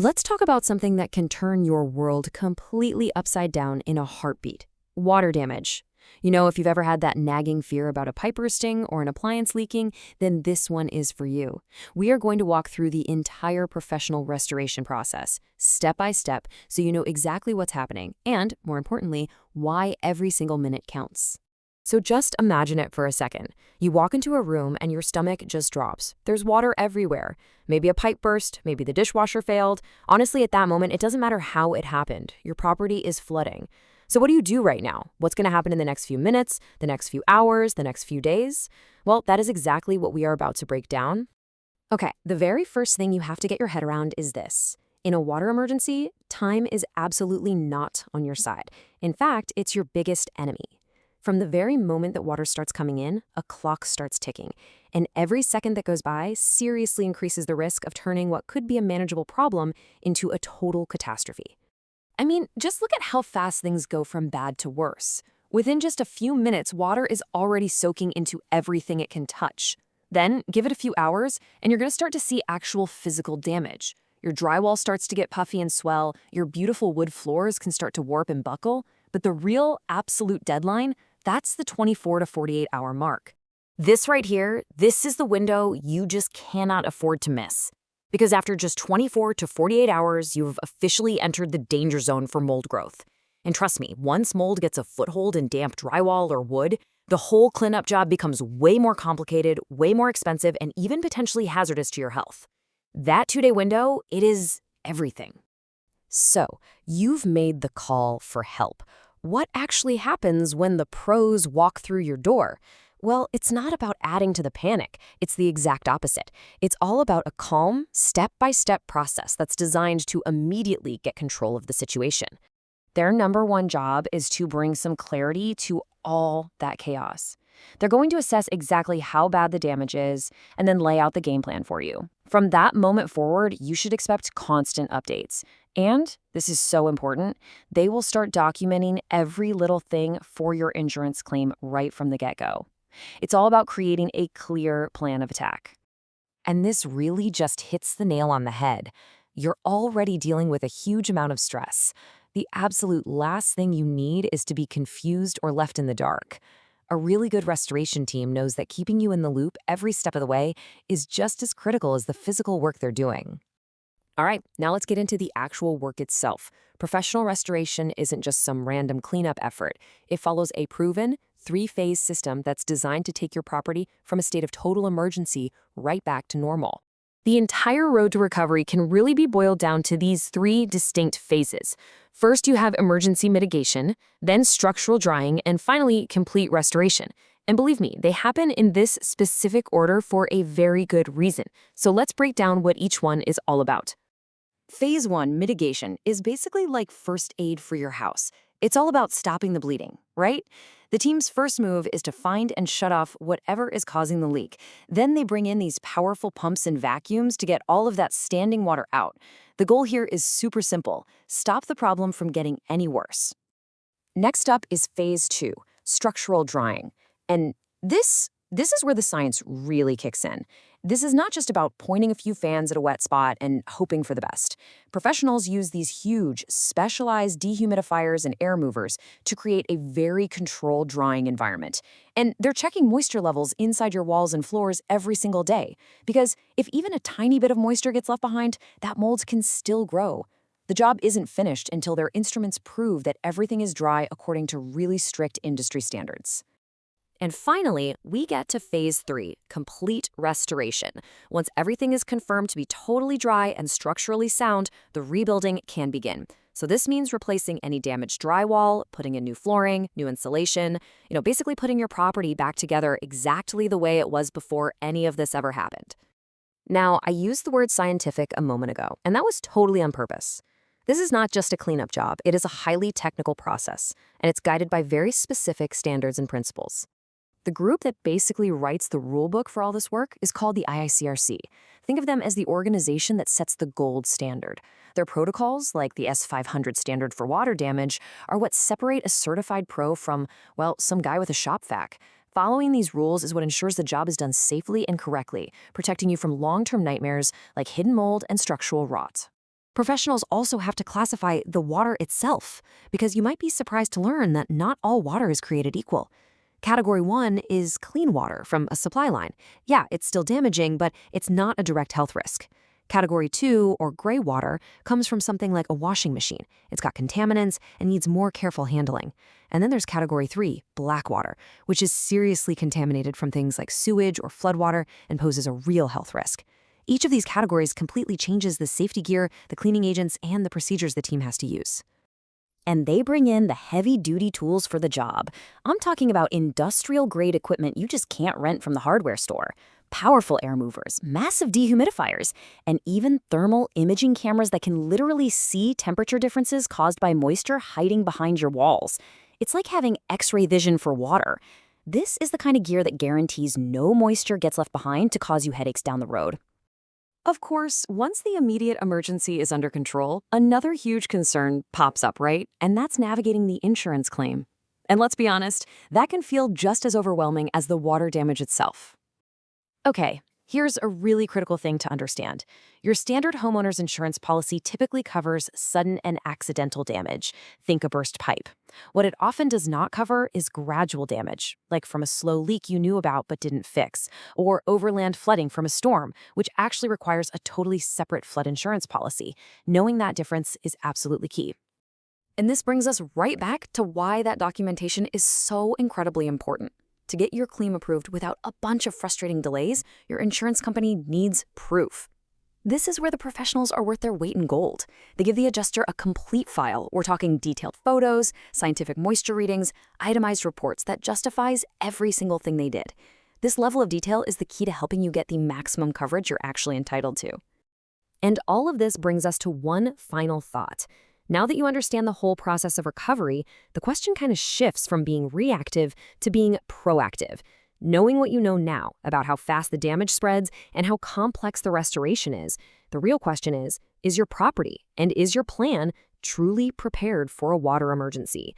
Let's talk about something that can turn your world completely upside down in a heartbeat. Water damage. If you've ever had that nagging fear about a pipe bursting or an appliance leaking, then this one is for you. We are going to walk through the entire professional restoration process, step by step, so you know exactly what's happening and, more importantly, why every single minute counts. So just imagine it for a second. You walk into a room and your stomach just drops. There's water everywhere. Maybe a pipe burst, maybe the dishwasher failed. Honestly, at that moment, it doesn't matter how it happened. Your property is flooding. So what do you do right now? What's going to happen in the next few minutes, the next few hours, the next few days? Well, that is exactly what we are about to break down. Okay, the very first thing you have to get your head around is this. In a water emergency, time is absolutely not on your side. In fact, it's your biggest enemy. From the very moment that water starts coming in, a clock starts ticking, and every second that goes by seriously increases the risk of turning what could be a manageable problem into a total catastrophe. I mean, just look at how fast things go from bad to worse. Within just a few minutes, water is already soaking into everything it can touch. Then, give it a few hours, and you're going to start to see actual physical damage. Your drywall starts to get puffy and swell, your beautiful wood floors can start to warp and buckle, but the real, absolute deadline, that's the 24 to 48 hour mark. This right here, this is the window you just cannot afford to miss. Because after just 24 to 48 hours, you've officially entered the danger zone for mold growth. And trust me, once mold gets a foothold in damp drywall or wood, the whole cleanup job becomes way more complicated, way more expensive, and even potentially hazardous to your health. That 2-day window, it is everything. So, you've made the call for help. What actually happens when the pros walk through your door? Well, it's not about adding to the panic. It's the exact opposite. It's all about a calm, step-by-step process that's designed to immediately get control of the situation. Their number one job is to bring some clarity to all that chaos. They're going to assess exactly how bad the damage is and then lay out the game plan for you. From that moment forward, you should expect constant updates. And, this is so important, they will start documenting every little thing for your insurance claim right from the get-go. It's all about creating a clear plan of attack. And this really just hits the nail on the head. You're already dealing with a huge amount of stress. The absolute last thing you need is to be confused or left in the dark. A really good restoration team knows that keeping you in the loop every step of the way is just as critical as the physical work they're doing. All right, now let's get into the actual work itself. Professional restoration isn't just some random cleanup effort. It follows a proven, 3-phase system that's designed to take your property from a state of total emergency right back to normal. The entire road to recovery can really be boiled down to these 3 distinct phases. First, you have emergency mitigation, then structural drying, and finally, complete restoration. And believe me, they happen in this specific order for a very good reason. So let's break down what each one is all about. Phase 1, mitigation, is basically like first aid for your house. It's all about stopping the bleeding, right? The team's first move is to find and shut off whatever is causing the leak. Then they bring in these powerful pumps and vacuums to get all of that standing water out. The goal here is super simple. Stop the problem from getting any worse. Next up is Phase 2, structural drying. And this is where the science really kicks in. This is not just about pointing a few fans at a wet spot and hoping for the best. Professionals use these huge, specialized dehumidifiers and air movers to create a very controlled drying environment. And they're checking moisture levels inside your walls and floors every single day. Because if even a tiny bit of moisture gets left behind, that mold can still grow. The job isn't finished until their instruments prove that everything is dry according to really strict industry standards. And finally, we get to Phase 3, complete restoration. Once everything is confirmed to be totally dry and structurally sound, the rebuilding can begin. So this means replacing any damaged drywall, putting in new flooring, new insulation, basically putting your property back together exactly the way it was before any of this ever happened. Now, I used the word scientific a moment ago, and that was totally on purpose. This is not just a cleanup job, it is a highly technical process, and it's guided by very specific standards and principles. The group that basically writes the rulebook for all this work is called the IICRC. Think of them as the organization that sets the gold standard. Their protocols, like the S500 standard for water damage, are what separate a certified pro from, well, some guy with a shop vac. Following these rules is what ensures the job is done safely and correctly, protecting you from long-term nightmares like hidden mold and structural rot. Professionals also have to classify the water itself, because you might be surprised to learn that not all water is created equal. Category 1 is clean water from a supply line. Yeah, it's still damaging, but it's not a direct health risk. Category 2, or gray water, comes from something like a washing machine. It's got contaminants and needs more careful handling. And then there's Category 3, black water, which is seriously contaminated from things like sewage or floodwater and poses a real health risk. Each of these categories completely changes the safety gear, the cleaning agents, and the procedures the team has to use. And they bring in the heavy-duty tools for the job. I'm talking about industrial-grade equipment you just can't rent from the hardware store. Powerful air movers, massive dehumidifiers, and even thermal imaging cameras that can literally see temperature differences caused by moisture hiding behind your walls. It's like having X-ray vision for water. This is the kind of gear that guarantees no moisture gets left behind to cause you headaches down the road. Of course, once the immediate emergency is under control, another huge concern pops up, right? And that's navigating the insurance claim. And let's be honest, that can feel just as overwhelming as the water damage itself. Okay, here's a really critical thing to understand. Your standard homeowner's insurance policy typically covers sudden and accidental damage. Think a burst pipe. What it often does not cover is gradual damage, like from a slow leak you knew about but didn't fix, or overland flooding from a storm, which actually requires a totally separate flood insurance policy. Knowing that difference is absolutely key. And this brings us right back to why that documentation is so incredibly important. To get your claim approved without a bunch of frustrating delays, your insurance company needs proof. This is where the professionals are worth their weight in gold. They give the adjuster a complete file. We're talking detailed photos, scientific moisture readings, itemized reports that justifies every single thing they did. This level of detail is the key to helping you get the maximum coverage you're actually entitled to. And all of this brings us to one final thought. Now that you understand the whole process of recovery, the question kind of shifts from being reactive to being proactive. Knowing what you know now about how fast the damage spreads and how complex the restoration is, the real question is your property and is your plan truly prepared for a water emergency?